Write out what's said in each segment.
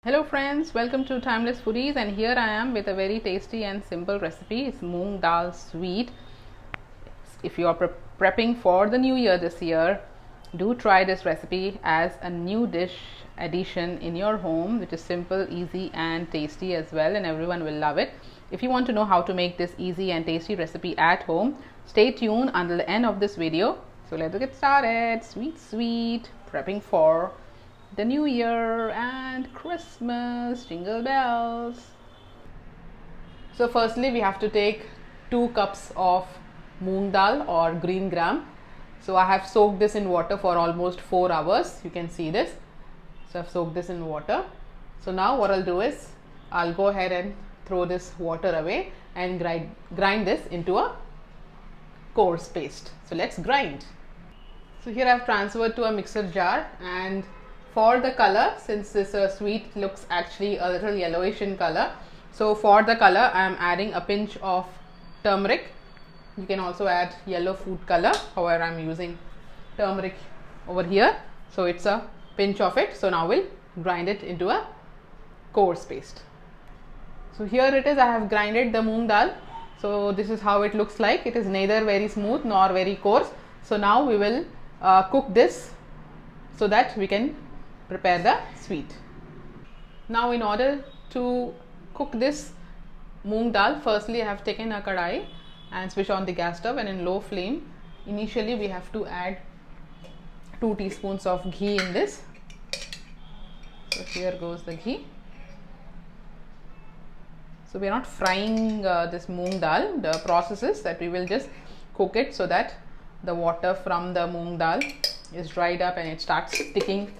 Hello friends, welcome to Timeless Foodies, and here I am with a very tasty and simple recipe. It's moong dal sweet. If you are prepping for the new year this year, do try this recipe as a new dish addition in your home, which is simple, easy and tasty as well, and everyone will love it. If you want to know how to make this easy and tasty recipe at home, stay tuned until the end of this video. So let's get started. Sweet, prepping for the new year and Christmas, jingle bells. So firstly we have to take 2 cups of moong dal or green gram. So I have soaked this in water for almost 4 hours. You can see this. So I've soaked this in water. So now what I'll do is I'll go ahead and throw this water away and grind this into a coarse paste. So let's grind. So here I've transferred to a mixer jar, and for the color, since this sweet looks actually a little yellowish in color, so for the color I am adding a pinch of turmeric. You can also add yellow food color, however I am using turmeric over here, so it's a pinch of it. So now we'll grind it into a coarse paste. So here it is, I have grinded the moong dal. So this is how it looks like. It is neither very smooth nor very coarse. So now we will cook this so that we can prepare the sweet. Now in order to cook this moong dal, firstly I have taken a kadai and switch on the gas stove, and in low flame initially we have to add 2 teaspoons of ghee in this. So here goes the ghee. So we are not frying this moong dal. The process is that we will just cook it so that the water from the moong dal is dried up and it starts sticking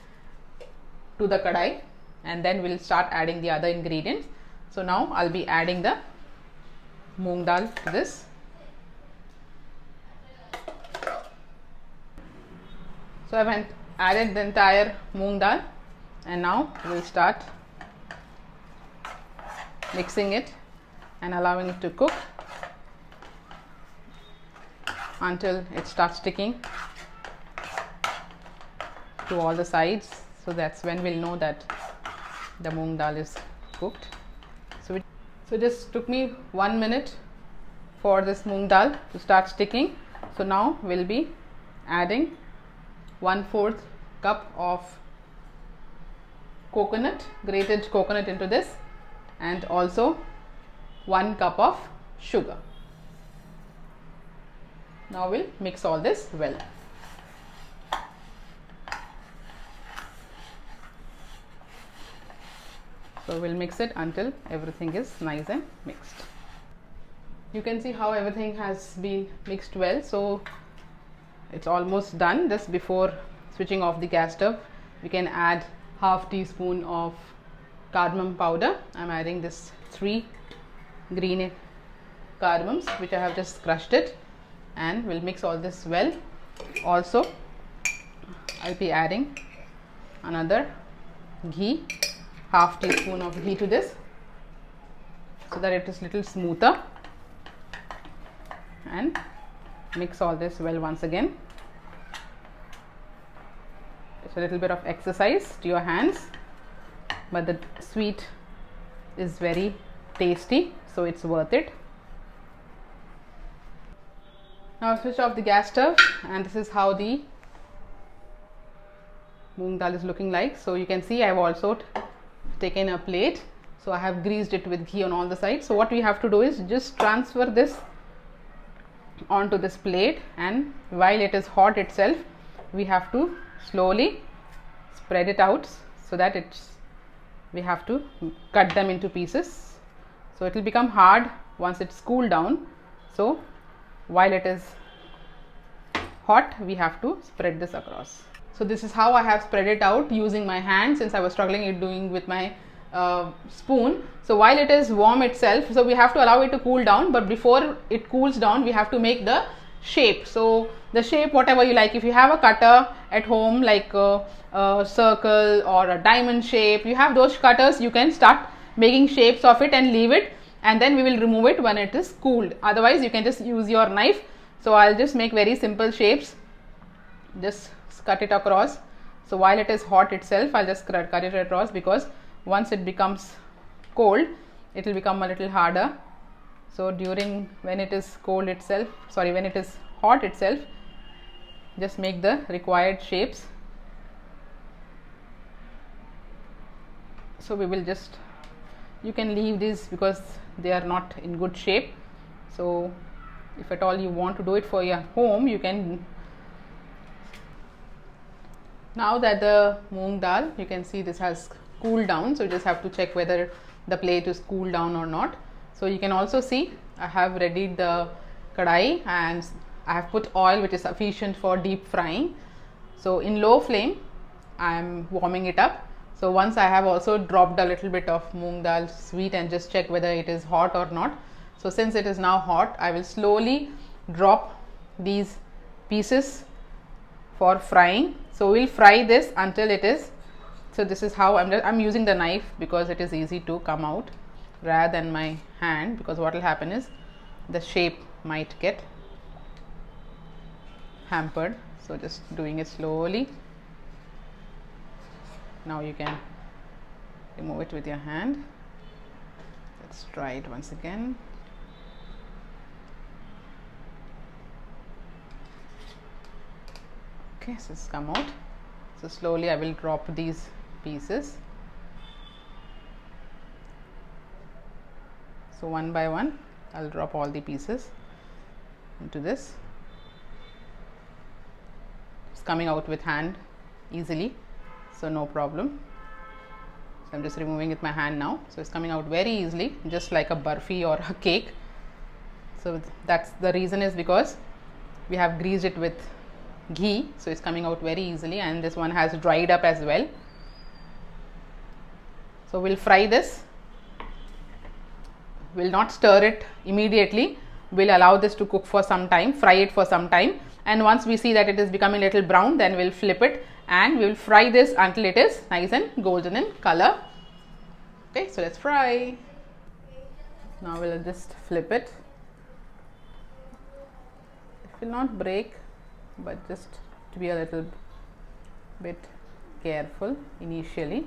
to the kadai, and then we'll start adding the other ingredients. So now I'll be adding the moong dal to this. So I've added the entire moong dal, and now we'll start mixing it and allowing it to cook until it starts sticking to all the sides. So that's when we'll know that the moong dal is cooked. So it just took me 1 minute for this moong dal to start sticking. So now we'll be adding 1/4 cup of coconut, grated coconut into this, and also 1 cup of sugar. Now we'll mix all this well. So we'll mix it until everything is nice and mixed. You can see how everything has been mixed well. So it's almost done. Just before switching off the gas stove, we can add 1/2 teaspoon of cardamom powder. I'm adding this 3 green cardamoms which I have just crushed it, and we'll mix all this well. Also I'll be adding another ghee, 1/2 teaspoon of ghee to this, so that it is little smoother, and mix all this well once again. It's a little bit of exercise to your hands, but the sweet is very tasty, so it's worth it. Now I'll switch off the gas stove, and this is how the moong dal is looking like. So you can see I've also taken a plate, so I have greased it with ghee on all the sides. So what we have to do is just transfer this onto this plate, and while it is hot itself, we have to slowly spread it out so that we have to cut them into pieces. So it will become hard once it's cooled down. So while it is hot, we have to spread this across. So this is how I have spread it out using my hand, since I was struggling doing with my spoon. So while it is warm itself, so we have to allow it to cool down, but before it cools down we have to make the shape. So the shape whatever you like. If you have a cutter at home, like a circle or a diamond shape, you have those cutters, you can start making shapes of it and leave it, and then we will remove it when it is cooled. Otherwise you can just use your knife. So I'll just make very simple shapes, just cut it across. So while it is hot itself, I'll just cut it across, because once it becomes cold, it will become a little harder. So when it is cold itself, when it is hot itself, just make the required shapes. So we will just, you can leave these because they are not in good shape. So if at all you want to do it for your home, you can. Now that the moong dal, you can see this has cooled down, so you just have to check whether the plate is cooled down or not. So you can also see I have readied the kadai and I have put oil which is sufficient for deep frying. So in low flame I am warming it up. So once I have also dropped a little bit of moong dal sweet and just check whether it is hot or not. So since it is now hot, I will slowly drop these pieces for frying. So we'll fry this until it is, so this is how I'm using the knife because it is easy to come out rather than my hand, because what will happen is the shape might get hampered. So just doing it slowly. Now you can remove it with your hand. Let's try it once again. Okay, so it's come out. So slowly I will drop these pieces. So one by one I'll drop all the pieces into this. It's coming out with hand easily, so no problem. So I'm just removing it with my hand now. So it's coming out very easily, just like a barfi or a cake. So that's the reason, is because we have greased it with ghee, so it's coming out very easily, and this one has dried up as well. So we'll fry this. We'll not stir it immediately. We'll allow this to cook for some time, fry it for some time, and once we see that it is becoming a little brown, then we'll flip it and we will fry this until it is nice and golden in color. Okay, so let's fry. Now we'll just flip it. It will not break, but just to be a little bit careful initially.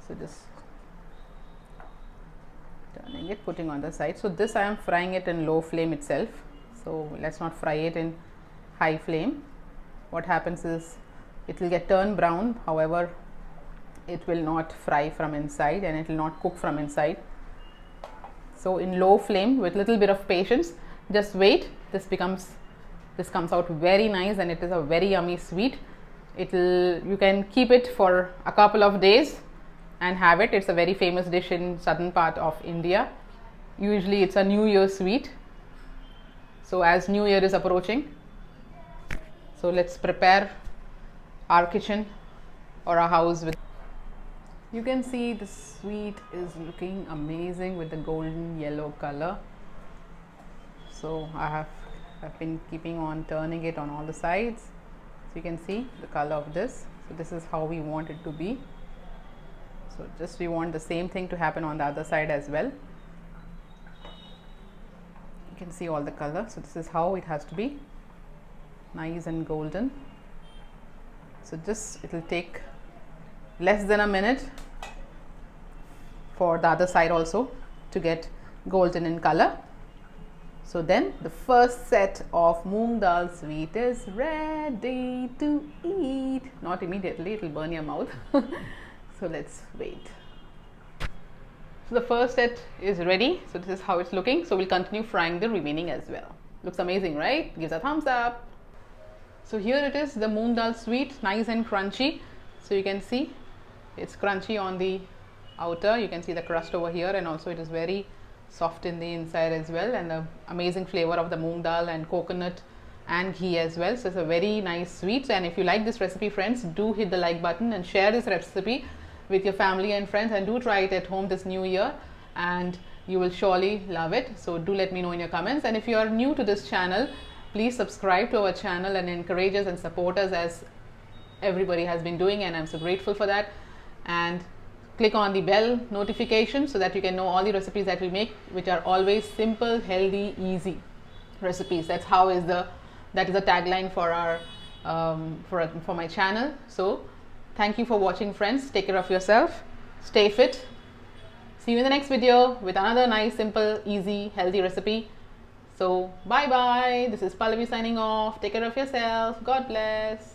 So just turning it, putting on the side. So this I am frying it in low flame itself, so let's not fry it in high flame. What happens is it will get turned brown, however it will not fry from inside and it will not cook from inside. So in low flame, with little bit of patience, just wait. This comes out very nice, and it is a very yummy sweet. You can keep it for a couple of days and have it. It's a very famous dish in southern part of India. Usually it's a New Year sweet. So as New Year is approaching, so let's prepare our kitchen or our house with. You can see the sweet is looking amazing with the golden yellow color. So I've been keeping on turning it on all the sides, so you can see the color of this. So this is how we want it to be. So just we want the same thing to happen on the other side as well. You can see all the color. So this is how it has to be, nice and golden. So just it will take less than a minute for the other side also to get golden in color. So then the first set of moong dal sweet is ready to eat. Not immediately, it will burn your mouth. So let's wait. So the first set is ready. So this is how it's looking. So we'll continue frying the remaining as well. Looks amazing, right? Gives a thumbs up. So here it is, the moong dal sweet, nice and crunchy. So you can see it's crunchy on the outer. You can see the crust over here, and also it is very soft in the inside as well, and the amazing flavor of the moong dal and coconut and ghee as well. So it's a very nice sweet. And if you like this recipe, friends, do hit the like button and share this recipe with your family and friends, and do try it at home this new year and you will surely love it. So do let me know in your comments, and if you are new to this channel, please subscribe to our channel and encourage us and support us as everybody has been doing, and I'm so grateful for that. And click on the bell notification so that you can know all the recipes that we make, which are always simple, healthy, easy recipes. That is the tagline for our for my channel. So Thank you for watching, friends. Take care of yourself. Stay fit. See you in the next video with another nice, simple, easy, healthy recipe. So bye bye. This is Pallavi signing off. Take care of yourself. God bless.